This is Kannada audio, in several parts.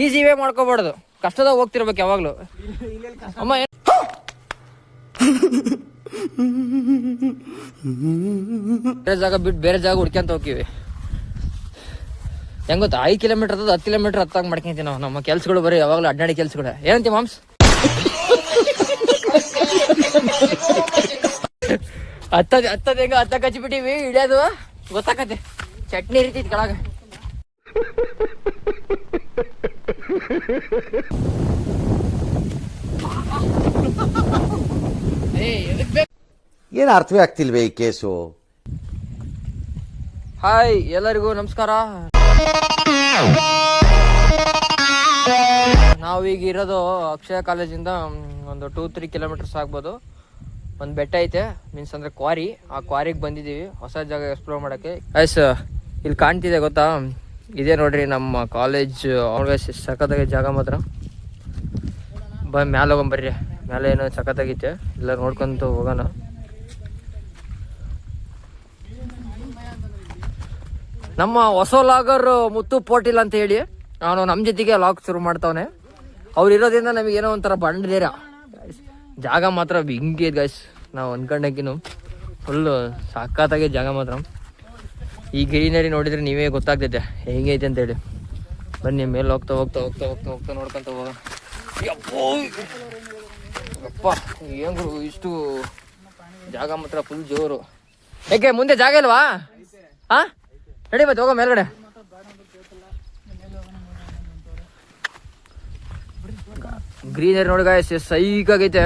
ಈಸಿ ವೇ ಮಾಡ್ಕೋಬಾರ್ದು, ಕಷ್ಟದಾಗ ಹೋಗ್ತಿರ್ಬೇಕು ಯಾವಾಗ್ಲೂ. ಅಮ್ಮ ಬೇರೆ ಜಾಗ ಬಿಟ್ಟು ಬೇರೆ ಜಾಗ ಹುಡ್ಕ್ಯಂತ ಹೋಗ್ತೀವಿ. ಹೆಂಗ್ ಗೊತ್ತಾ, 5 ಕಿಲೋಮೀಟರ್ ಅದ 10 ಕಿಲೋಮೀಟರ್ ಹತ್ತಾಗ ಮಾಡ್ಕೊಂತೀವಿ ನಾವು. ನಮ್ಮ ಕೆಲ್ಸಗಳು ಬರೀ ಯಾವಾಗ್ಲೂ ಅಡ್ಡಾಡಿ ಕೆಲ್ಸಗಳು. ಏನಂತಿ ಮಾಮ್ಸ್? ಹತ್ತದ ಹೆಂಗ ಹತ್ತ ಕಚ್ಚಿಬಿಟ್ಟಿವಿ, ಇಳಿಯೋದು ಗೊತ್ತಾಕತಿ, ಚಟ್ನಿ ಇರ್ತೈತಿ ಕೆಳಗ. ಏನು ಅರ್ಥವೇ ಆಗ್ತಿಲ್ವೇ ಈ ಕೇಸು? ಹಾಯ್ ಎಲ್ಲರಿಗೂ ನಮಸ್ಕಾರ. ನಾವೀಗ ಇರೋದು ಅಕ್ಷಯ ಕಾಲೇಜಿಂದ ಒಂದು 2-3 ಕಿಲೋಮೀಟರ್ಸ್ ಆಗ್ಬೋದು. ಒಂದು ಬೆಟ್ಟ ಐತೆ, ಮೀನ್ಸ್ ಅಂದ್ರೆ ಕ್ವಾರಿ. ಆ ಕ್ವಾರಿಗೆ ಬಂದಿದ್ದೀವಿ ಹೊಸ ಜಾಗ ಎಕ್ಸ್ಪ್ಲೋರ್ ಮಾಡೋಕ್ಕೆ. ಐಸ್ ಇಲ್ಲಿ ಕಾಣ್ತಿದೆ ಗೊತ್ತಾ, ಇದೇ ನೋಡ್ರಿ ನಮ್ಮ ಕಾಲೇಜ್. ಅವ್ರಿಗೆ ಸಖತ್ತಾಗಿ ಜಾಗ ಮಾತ್ರ. ಮ್ಯಾಲೆ ಹೋಗೊಂಬರ್ರಿ, ಮೇಲೆ ಏನೋ ಸಖತ್ತಾಗೈತೆ, ಎಲ್ಲ ನೋಡ್ಕೊಂತ ಹೋಗೋಣ. ನಮ್ಮ ಹೊಸ ಲಾಗರ್ ಮುತ್ತು ಪೋಟಿಲ್ ಅಂತ ಹೇಳಿ ಅವನು ನಮ್ಮ ಜೊತೆಗೆ ಲಾಗ್ ಶುರು ಮಾಡ್ತಾವನೆ. ಅವ್ರು ಇರೋದ್ರಿಂದ ನಮಗೆ ಏನೋ ಒಂಥರ ಬಂಡೇರ. ಜಾಗ ಮಾತ್ರ ಹಿಂಗೆ ಗೈಸ್, ನಾವು ಅನ್ಕೊಂಡಕ್ಕಿನ್ನು ಫುಲ್ಲು ಸಖತ್ತಾಗಿ ಜಾಗ ಮಾತ್ರ. ಈ ಗ್ರೀನರಿ ನೋಡಿದ್ರೆ ನೀವೇ ಗೊತ್ತಾಗ್ತೈತೆ ಹೆಂಗೈತೆ ಅಂತೇಳಿ. ಬನ್ನಿ ಮೇಲೆ ಹೋಗ್ತಾ ಹೋಗ್ತಾ ಹೋಗ್ತಾ ಹೋಗ್ತಾ ಹೋಗ್ತಾ ನೋಡ್ಕೊಂತ ಹೋಗೋಣ. ಅಪ್ಪ ಏನು ಇಷ್ಟು ಜಾಗ ಮಾತ್ರ ಫುಲ್ ಜೋರು. ಯಾಕೆ ಮುಂದೆ ಜಾಗ ಇಲ್ವಾ? ಹಾ ನಡಿ ಮತ್ತೆ ಹೋಗೋ ಮೇಲ್ಗಡೆ. ಗ್ರೀನರಿ ನೋಡಿ ಗಾಯ್ಸ್ ಸೈಕಾಗೈತೆ.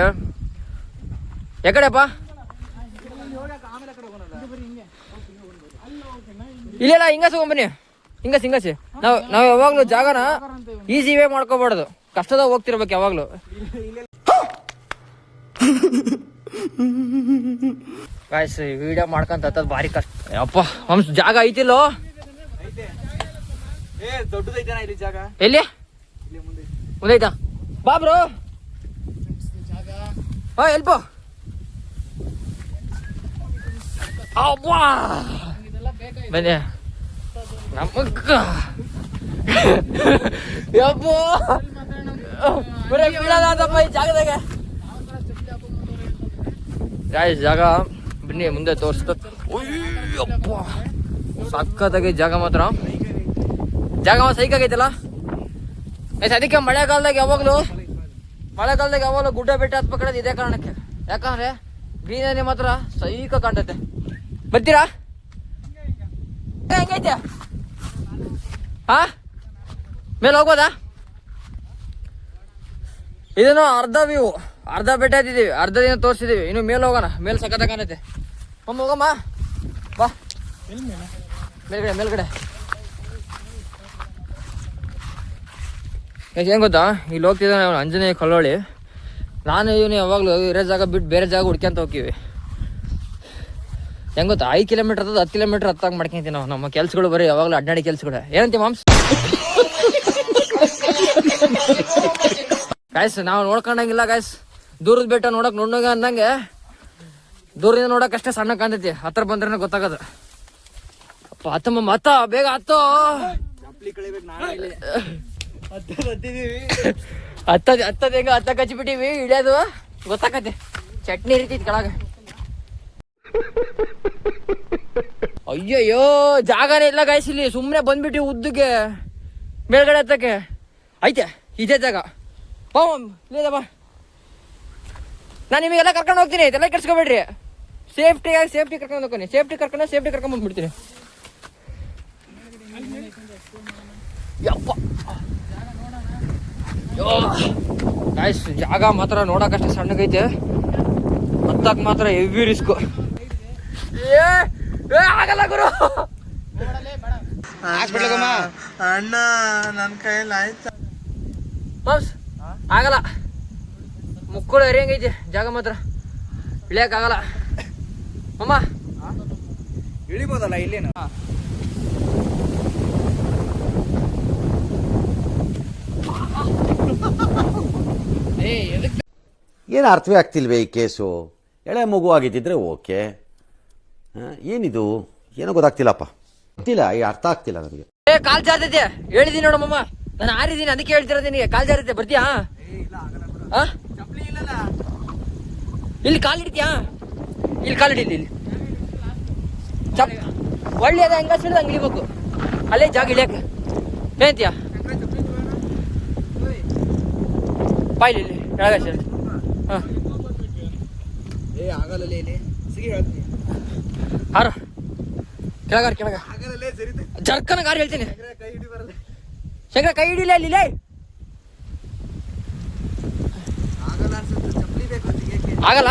ಯಾಕಡೆಪ್ಪ? ಇಲ್ಲ ಹಿಂಗ ಬನ್ನಿ, ಹಿಂಗಸಿ. ನಾವು ಯಾವಾಗ್ಲೂ ಜಾಗನ ಈಸಿ ವೇ ಮಾಡ್ಕೋಬಾರ್ದು, ಕಷ್ಟದಾಗ ಹೋಗ್ತಿರ್ಬೇಕು ಯಾವಾಗ್ಲೂ. ಗಾಯ್ಸ್ ವಿಡಿಯೋ ಮಾಡ್ಕೊಂತ ಹತ್ತದ ಭಾರಿ ಕಷ್ಟ. ಅಪ್ಪ ಹಂಸ ಜಾಗ ಐತಿಲ್ಲೋ? ಎಲ್ಲಿ ಮುಂದೈತಾ? ಬಾ ಬ್ರೋ. ಹಾ ಎಲ್ಪ ಬನ್ನಿ ನಮಗ ಯಪ್ಪೋ ಬೀಳದಪ್ಪ ಈ ಜಾಗದಾಗ. ಗಾಯ್ಸ್ ಜಾಗ ಬನ್ನಿ ಮುಂದೆ ತೋರಿಸ್ತದ. ಅಯ್ಯಪ್ಪ ಸಕ್ಕತ್ತಾಗಿ ಜಾಗ ಮಾತ್ರ. ಜಾಗ ಸೈಕಾಗೈತಲ್ಲ. ಅದಕ್ಕೆ ಮಳೆಗಾಲದಾಗ ಯಾವಾಗಲೂ ಗುಡ್ಡ ಬೆಟ್ಟ ಹತ್ಬೇಕಾದ್ರೆ ಇದೇ ಕಾರಣಕ್ಕೆ. ಯಾಕಂದ್ರೆ ಗ್ರೀನರಿ ಮಾತ್ರ ಸೈಕ ಕಾಣ್ತೈತೆ. ಬರ್ತೀರಾ? ಹೆಂಗೈತೆ? ಹಾ ಮೇಲೆ ಹೋಗ್ಬೋದಾ? ಇದನ್ನು ಅರ್ಧ ಬೆಟ್ಟ ಹತ್ತಿದ್ದೀವಿ, ಅರ್ಧ ದಿನ ತೋರಿಸಿದೀವಿ. ಇನ್ನು ಮೇಲೆ ಹೋಗೋಣ. ಮೇಲೆ ಸಖತ್ತ ಕಾಣೈತೆ. ಹೋಗಮ್ಮ ಬಾ ಮೇಲ್ಗಡೆ. ಹೆಂಗ್ ಗೊತ್ತಾ, ಇಲ್ಲಿ ಹೋಗ್ತಿದ್ದಾನೆ ಅವನು ಆಂಜನೇಯ ಕಲ್ಲೋಳಿ. ನಾನು ಇವನು ಯಾವಾಗಲೂ ಇರೋ ಜಾಗ ಬಿಟ್ಟು ಬೇರೆ ಜಾಗ ಹುಡ್ಕ್ಯಂತ ಹೋಗ್ತೀವಿ. ಹೆಂಗ್ ಗೊತ್ತಾ, 5 ಕಿಲೋಮೀಟರ್ ಅದ 10 ಕಿಲೋಮೀಟರ್ ಹತ್ತಾಗ ಮಾಡ್ಕೊಂತೀವಿ ನಾವು. ನಮ್ಮ ಕೆಲ್ಸಗಳು ಬರೀ ಯಾವಾಗಲೂ ಅಡ್ಡಾಡಿ ಕೆಲ್ಸಗಳು. ಏನಂತೀವಿ ಮಾಮ್ಸ್? ಗಾಯ್ಸ್ ನಾವು ನೋಡ್ಕೊಂಡಂಗಿಲ್ಲ ಗಾಯ್ಸ್. ದೂರದ ಬೆಟ್ಟ ನೋಡಕ್ ನೋಡೋಗ ಅಂದಂಗೆ ದೂರದಿಂದ ನೋಡಕ್ ಅಷ್ಟೇ ಸಣ್ಣ ಕಾಣ್ತೈತಿ, ಹತ್ರ ಬಂದ್ರೆ ಗೊತ್ತಾಗದ. ಅಪ್ಪ ಹತ್ತಮ್ಮ ಮತ್ತ ಬೇಗ ಹತ್ತೋ. ಹತ್ತದ ಹೆಂಗ ಹತ್ತ ಕಚ್ಚಿಬಿಟ್ಟಿವಿ, ಇಳಿಯೋದು ಗೊತ್ತಾಕತಿ, ಚಟ್ನಿ ಇರ್ತೈತಿ ಕೆಳಗ. ಅಯ್ಯಯ್ಯೋ ಜಾಗನೇ ಇಲ್ಲ ಗಾಯ್ಸ್ ಇಲ್ಲಿ. ಸುಮ್ಮನೆ ಬಂದ್ಬಿಟ್ಟು ಉದ್ದಕ್ಕೆ ಮೇಲ್ಗಡೆ ಹತ್ತಕ್ಕೆ ಐತೆ ಇದೇ ಜಾಗ. ಬಾ ಬಾ, ನಾನು ನಿಮಗೆಲ್ಲ ಕರ್ಕೊಂಡು ಹೋಗ್ತೀನಿ, ಎಲ್ಲ ಕೆಡ್ಸ್ಕೊಬೇಡ್ರಿ. ಸೇಫ್ಟಿ ಕರ್ಕೊಂಡು ಹೋಗ್ತೀನಿ. ಸೇಫ್ಟಿ ಕರ್ಕೊಂಡು ಬಂದ್ಬಿಡ್ತೀನಿ. ಯಪ್ಪ ಗಾಯ್ಸ್ ಜಾಗ ಮಾತ್ರ ನೋಡಕಷ್ಟೇ ಸಣ್ಣಗೈತೆ, ಹತ್ತಕ್ಕೆ ಮಾತ್ರ ಹೆವಿ ರಿಸ್ಕ್. ಆಗಲ್ಲ ಗುರು, ಅಣ್ಣ ನನ್ನ ಕೈಯಲ್ಲಿ ಆಯ್ತು. ಆಗಲ್ಲ, ಮುಕ್ಕಳು ಹರಿಯಂಗೈತಿ ಜಾಗ ಮಾತ್ರ, ಇಳಿಯಕ್ಕಾಗಲ್ಲ. ಅಮ್ಮ ಇಳಿಬೋದಲ್ಲ ಇಲ್ಲೇನು? ಏನು ಅರ್ಥವೇ ಆಗ್ತಿಲ್ವೇ ಈ ಕೇಸು? ಎಳೆ ಮಗು ಆಗಿದ್ದಿದ್ರೆ ಓಕೆ, ಏನಿದು ಏನೋ ಗೊತ್ತಾಗ್ತಿಲ್ಲಪ್ಪ, ಗೊತ್ತಿಲ್ಲ, ಈ ಅರ್ಥ ಆಗ್ತಿಲ್ಲ ನನಗೆ. ಕಾಲ್ ಜಾರ್ತೈತಿ ಹೇಳಿದೀನಿ ನೋಡಮ್ಮ. ನಾನು ಆರಿದ್ದೀನಿ, ಅದಕ್ಕೆ ಹೇಳ್ತಿರೋದು ನಿನಗೆ. ಕಾಲ್ ಜಾರುತ್ತೆ, ಬರ್ತೀಯಾ? ಇಲ್ಲಿ ಕಾಲಿಡ್ತೀಯಾ? ಇಲ್ಲಿ ಕಾಲಿಡಿ, ಇಲ್ಲಿ ಒಳ್ಳೆ ಅದ ಹೆಂಗ ಸಿಡಿದ ಹಂಗೆ ಇಳಿಬೇಕು. ಅಲ್ಲೇ ಜಾಗ ಇಳಿಯಕ್ಕೆ ಏನಂತೀಯ? ಬಾಯ್ಲಿ ಇಲ್ಲಿ ಕೆಳಗ ಸರ್. ಹಾಂ ಹಾರ ಕೆಳಗಾರ ಕೆಳಗ ಜರ್ಕನ ಗಾರಿ ಹೇಳ್ತೀನಿ. ಶಂಕರ ಕೈ ಹಿಡಿಲ್ಲ ಇಲ್ಲಿ. ಆಗಲ್ಲ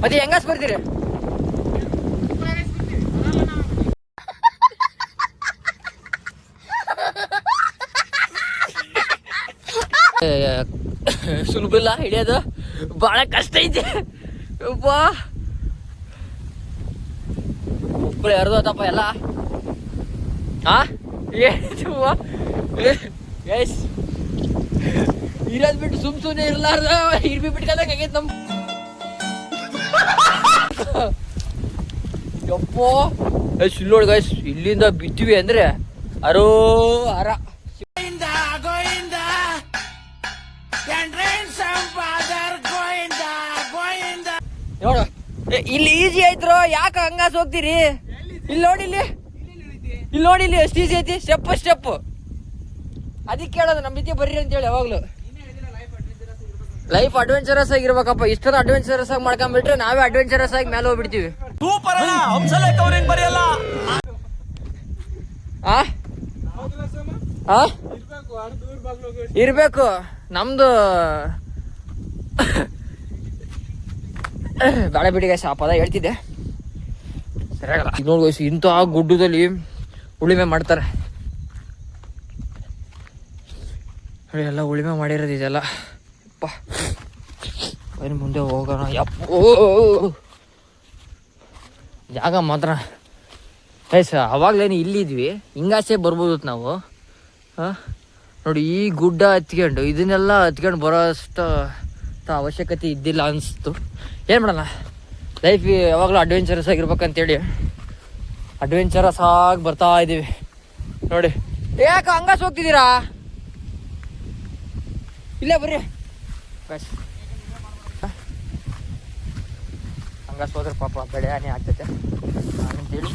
ಮತ್ತೆ ಹೆಂಗಾಸ್ ಬರ್ತೀರಿ? ಸುಲಭ ಇಲ್ಲ ಹಿಡಿಯೋದು, ಬಹಳ ಕಷ್ಟ ಐತಿ. ಉಪ್ಪಳು ಎರ್ದೋತಪ್ಪ ಎಲ್ಲ. ಇರೋದ್ ಬಿಟ್ಟು ಸುಮ್ನೆ ಇರ್ಲಾರ್ದ ಇರ್ಬಿ ಬಿಟ್ಕೊಂಡಾಗ ಆಗೈತೆ ನಮ್. ಯಪ್ಪೋ ಸುಳ್ಳೋಡ್ ಗೈಸ್, ಇಲ್ಲಿಂದ ಬಿದ್ದಿವಿ ಅಂದ್ರೆ ಅರೋ ಅರ. ನೋಡು ಇಲ್ಲಿ ಈಜಿ ಐತ್ರೋ, ಯಾಕೆ ಹಂಗಾಸ್ ಹೋಗ್ತೀರಿ? ಇಲ್ಲಿ ನೋಡಿ, ಇಲ್ಲಿ ನೋಡಿ, ಇಲ್ಲಿ ಎಷ್ಟು ಈಜಿ ಐತಿ, ಸ್ಟೆಪ್. ಅದಕ್ಕೆ ಕೇಳೋದು ನಮ್ಮ ಜೊತೆ ಬರ್ರಿ ಅಂತೇಳಿ ಯಾವಾಗ್ಲೂ. ಲೈಫ್ ಅಡ್ವೆಂಚರಸ್ ಆಗಿರ್ಬೇಕಪ್ಪ. ಇಷ್ಟೊಂದು ಅಡ್ವೆಂಚರಸ್ ಆಗಿ ಮಾಡ್ಕೊಂಡ್ಬಿಟ್ರೆ ನಾವೇ ಅಡ್ವೆಂಚರಸ್ ಆಗಿ ಮೇಲೆ ಹೋಗ್ಬಿಡ್ತೀವಿ. ಇರ್ಬೇಕು ನಮ್ದು. ಬೇಡ ಬಿಡಿಗೆ ಶಾಪದ ಹೇಳ್ತಿದ್ದೆ, ಸರಿಯಾಗಲ್ಲ. ಈಗ ನೋಡಿ ಇಂಥ ಗುಡ್ಡದಲ್ಲಿ ಉಳಿಮೆ ಮಾಡ್ತಾರೆ. ಎಲ್ಲ ಉಳಿಮೆ ಮಾಡಿರೋದು ಇದೆಲ್ಲ. ಅಪ್ಪ ಏನು ಮುಂದೆ ಹೋಗೋಣ. ಯಪ್ಪೋ ಜಾಗ ಮಾತ್ರ ಅವಾಗ್ಲೇನು ಇಲ್ಲಿದ್ವಿ, ಹಿಂಗಾಸೆ ಬರ್ಬೋದು ನಾವು. ಹಾಂ ನೋಡಿ, ಈ ಗುಡ್ಡ ಹತ್ಕೊಂಡು ಇದನ್ನೆಲ್ಲ ಹತ್ಕೊಂಡು ಬರೋ ಅಷ್ಟು ಅವಶ್ಯಕತೆ ಇದ್ದಿಲ್ಲ ಅನಿಸ್ತು. ಏನು ಮಾಡೋಣ, ಲೈಫ್ ಯಾವಾಗಲೂ ಅಡ್ವೆಂಚರಸ್ ಆಗಿರ್ಬೇಕಂತೇಳಿ ಅಡ್ವೆಂಚರಸ್ ಆಗಿ ಬರ್ತಾ ಇದ್ದೀವಿ. ನೋಡಿ ಯಾಕೆ ಹಂಗಾಸ್ ಹೋಗ್ತಿದ್ದೀರಾ? ಇಲ್ಲೇ ಬರ್ರಿ ಬಸ್. ಹಂಗಾಸ್ ಹೋದ್ರೆ ಪಾಪ ಬೆಳೆ ಹಾನಿ ಆಗ್ತೈತೆ ಅಂತೇಳಿ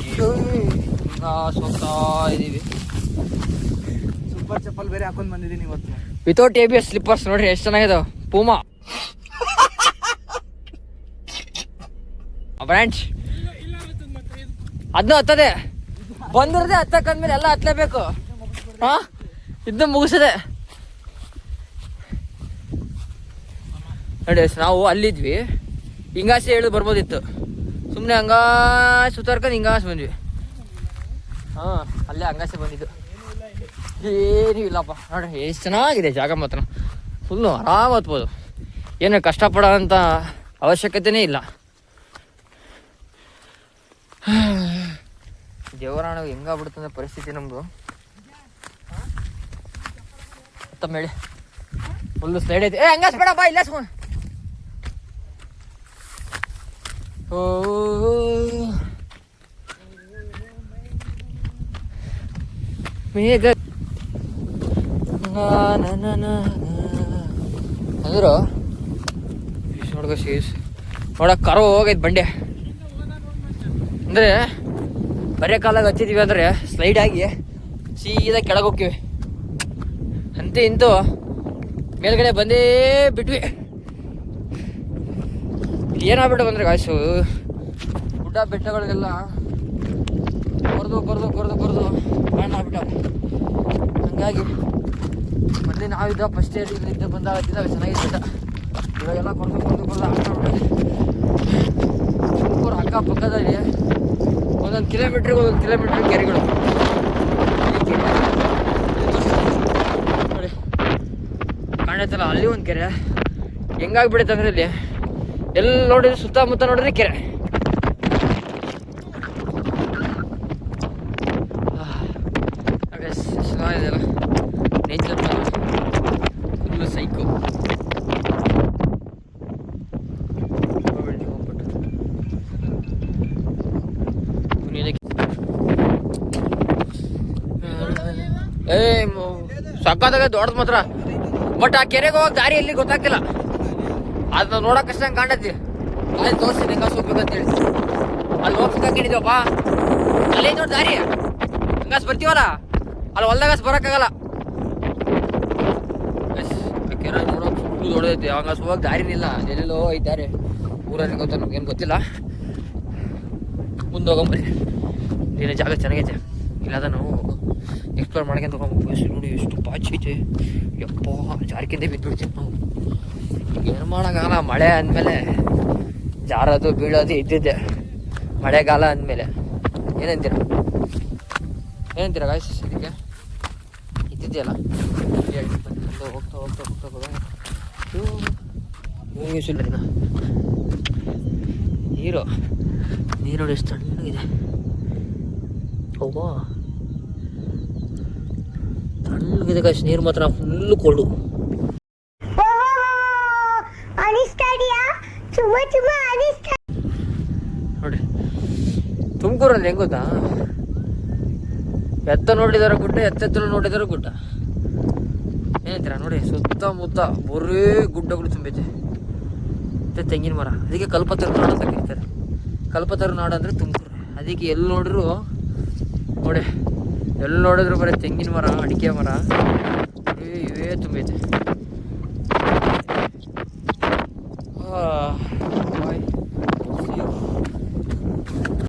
ಹಂಗಾಸ್ ಹೋಗ್ತಾ ಇದ್ದೀವಿ. ಸೂಪರ್ ಚಪ್ಪಲ್ ಬೇರೆ ಹಾಕೊಂಡ್ ಬಂದಿದ್ದೀನಿ ಇವತ್ತು, ವಿತೌಟ್ ABS ಸ್ಲಿಪ್ಪರ್ಸ್. ನೋಡ್ರಿ ಎಷ್ಟು ಚೆನ್ನಾಗಿದಾವ, ಪೂಮಾ ಫ್ರೆಂಡ್ಸ್. ಅದನ್ನೂ ಹತ್ತದೆ ಬಂದಿರದೆ, ಹತ್ತಕ್ಕಂದ್ಮೇಲೆ ಎಲ್ಲ ಹತ್ಲೇಬೇಕು. ಹಾ ಇದನ್ನ ಮುಗಿಸದೆ ನೋಡಿ. ನಾವು ಅಲ್ಲಿದ್ವಿ, ಹಿಂಗಾಸೆ ಹೇಳಿ ಬರ್ಬೋದಿತ್ತು, ಸುಮ್ಮನೆ ಹಂಗಾಸ್ ಸುತ್ತಾರ್ಕೊಂಡು ಹಿಂಗಾಸ್ ಬಂದ್ವಿ. ಹಾಂ ಅಲ್ಲೇ ಹಂಗಾಸೆ ಬಂದಿದ್ದು, ಏನೂ ಇಲ್ಲಪ್ಪ. ನೋಡಿ ಎಷ್ಟು ಚೆನ್ನಾಗಿದೆ ಜಾಗ ಮಾತ್ರ, ಫುಲ್ಲು ಆರಾಮ ಹತ್ಬೋದು. ಏನು ಕಷ್ಟಪಡೋ ಅಂಥ ಅವಶ್ಯಕತೆನೇ ಇಲ್ಲ. ದೇವರಾಣ ಹೆಂಗಾಗ್ಬಿಡುತ್ತಂದ್ರೆ ಪರಿಸ್ಥಿತಿ ನಮ್ಮದು. ಮತ್ತೊಮ್ಮೆ ಹೇಳಿ, ಫುಲ್ಲು ಸ್ಲೈಡ್ ಐತಿ. ಹಂಗಾಸ್ ಬೇಡಪ್ಪ, ಇಲ್ಲ ಸುಮ್ಮನೆ. ಓ ಮೇಘ ಅಂದ್ರು ನೋಡ್ಕೊ ಶೀಸ್ ನೋಡಕ್ ಕರೋ ಹೋಗೈತೆ ಬಂಡೆ. ಅಂದರೆ ಬರೇ ಕಾಲಾಗ ಹತ್ತಿದ್ದೀವಿ ಅಂದರೆ ಸ್ಲೈಡ್ ಆಗಿ ಸೀದಾ ಕೆಳಗೆ ಹೋಗ್ತೀವಿ. ಅಂತೂ ಇಂತೂ ಮೇಲ್ಗಡೆ ಬಂದೇ ಬಿಟ್ವಿ. ಏನಾಗ್ಬಿಟ್ಟು ಬಂದರೆ ಗಾಯ್ಸು, ಗುಡ್ಡ ಬೆಟ್ಟಗಳಿಗೆಲ್ಲ ಕೊರೆದು ಕಾರಣ ಆಗ್ಬಿಟ್ಟಾವ. ಹಂಗಾಗಿ ಮೊದಲೇ ನಾವಿದ್ದ ಫಸ್ಟ್ ಇಯರ್ ಬಂದಾಗ ಚೆನ್ನಾಗಿದ್ದ. ಇವಾಗೆಲ್ಲ ಕೊರೆದು ಆಗ್ಬಿಟ್ಟೆ. ತುಮಕೂರು ಅಕ್ಕಪಕ್ಕದಲ್ಲಿ ಒಂದೊಂದು ಕಿಲೋಮೀಟ್ರ್ ಕೆರೆಗಳು. ನೋಡಿ ಕಾಣುತ್ತಲ್ಲ, ಅಲ್ಲಿ ಒಂದು ಕೆರೆ. ಹೆಂಗಾಗ್ಬಿಡುತ್ತೆ ಅಂದರೆ ಇಲ್ಲಿ ಎಲ್ಲಿ ನೋಡಿದ್ರೆ ಸುತ್ತಮುತ್ತ ನೋಡಿದ್ರೆ ಕೆರೆ. ಚೆನ್ನಾಗಿದೆಯಲ್ಲ ನೇಚರ್, ಫುಲ್ಲು ಸೈಕು. ಏ ಸಕ್ಕತ್ತಾಗ ದೊಡ್ಡದು ಮಾತ್ರ. ಬಟ್ ಆ ಕೆರೆಗೆ ಹೋಗೋ ದಾರಿ ಎಲ್ಲಿ ಗೊತ್ತಾಗ್ತಿಲ್ಲ. ಅದನ್ನ ನೋಡಕ್ ಕಷ್ಟ ಕಾಣತಿ. ಅಲ್ಲಿ ತೋರಿಸ್ತೀನಿ ಹೆಂಗಾಸ್ ಹೋಗ್ಬೇಕಂತೇಳಿ. ಅಲ್ಲಿ ಹೋಗ್ಬೇಕಿದ್ದೀವಪ್ಪ, ಅಲ್ಲೇ ನೋಡಿ ದಾರಿ. ಹಂಗಾಸ್ ಬರ್ತೀವಲ್ಲ, ಅಲ್ಲಿ ಹೊಲ್ದಾಗಾಸ್ ಬರೋಕ್ಕಾಗಲ್ಲ. ಕೆರೆ ನೋಡೋಕೆ ಫುಲ್ ದೊಡ್ಡದೈತಿ. ಹಂಗಾಸ್ ಹೋಗಕ್ಕೆ ದಾರಿನಿಲ್ಲ. ಎಲ್ಲೆಲ್ಲೋ ಐತೆ ದಾರಿ. ಊರಲ್ಲಿ ಗೊತ್ತ ನಮ್ಗೇನು ಗೊತ್ತಿಲ್ಲ. ಮುಂದೆ ಹೋಗಂಬರಿ. ಏನೇ ಜಾಗ ಚೆನ್ನಾಗೈತೆ. ಇಲ್ಲದ ನಾವು ಎಕ್ಸ್ಪ್ಲೋರ್ ಮಾಡ್ಕೊಂತ ಹೋಗ್ಬೇಕು. ನೋಡಿ ಎಷ್ಟು ಪಾಚಿ ಐತೆ. ಯಪ್ಪ ಜಾರ್ಕಿಂದೆ ಬಿದ್ದುಬಿಡ್ತೀವಿ ನಾವು. ಏನು ಮಾಡೋಕ್ಕಾಗಲ್ಲ. ಮಳೆ ಅಂದಮೇಲೆ ಜಾರೋದು ಬೀಳೋದು ಇದ್ದಿದ್ದೆ. ಮಳೆಗಾಲ ಅಂದಮೇಲೆ ಏನಂತೀರ ಗಾಯ್ಸ್? ಇದಕ್ಕೆ ಇದ್ದಿದೆಯಲ್ಲ. ಹೋಗ್ತಾ ಹೋಗ್ತಾ ಹೋಗ್ತಾ ಹೋಗ ನೀರು ನೋಡಿ ಎಷ್ಟು ತಣ್ಣಗಿದೆ. ಹೌದಾ ತಣ್ಣಗಿದೆ ಗಾಯ್ಸ್. ನೀರು ಮಾತ್ರ ಫುಲ್ಲು ಕೋಲ್ಡು. ನೋಡಿ ತುಮಕೂರಲ್ಲಿ ಹೆಂಗ್ ಗೊತ್ತಾ, ಎತ್ತ ನೋಡಿದಾರ ಗುಡ್ಡ, ಎತ್ತೆತ್ತಲು ನೋಡಿದಾರ ಗುಡ್ಡ. ಏನಂತೀರ ನೋಡಿ, ಸುತ್ತಮುತ್ತ ಬರೀ ಗುಡ್ಡಗಳು ತುಂಬೈತೆ. ಮತ್ತೆ ತೆಂಗಿನ ಮರ. ಅದಕ್ಕೆ ಕಲ್ಪತರು ನಾಡು ಅಂತ ಕರೀತಾರೆ. ಕಲ್ಪತರು ನಾಡು ಅಂದರೆ ತುಮಕೂರು. ಅದಕ್ಕೆ ಎಲ್ಲಿ ನೋಡಿದ್ರು ನೋಡಿ, ಎಲ್ಲಿ ನೋಡಿದ್ರು ಬರೀ ತೆಂಗಿನ ಮರ, ಅಡಿಕೆ ಮರ ಇವೇ ತುಂಬೈತೆ.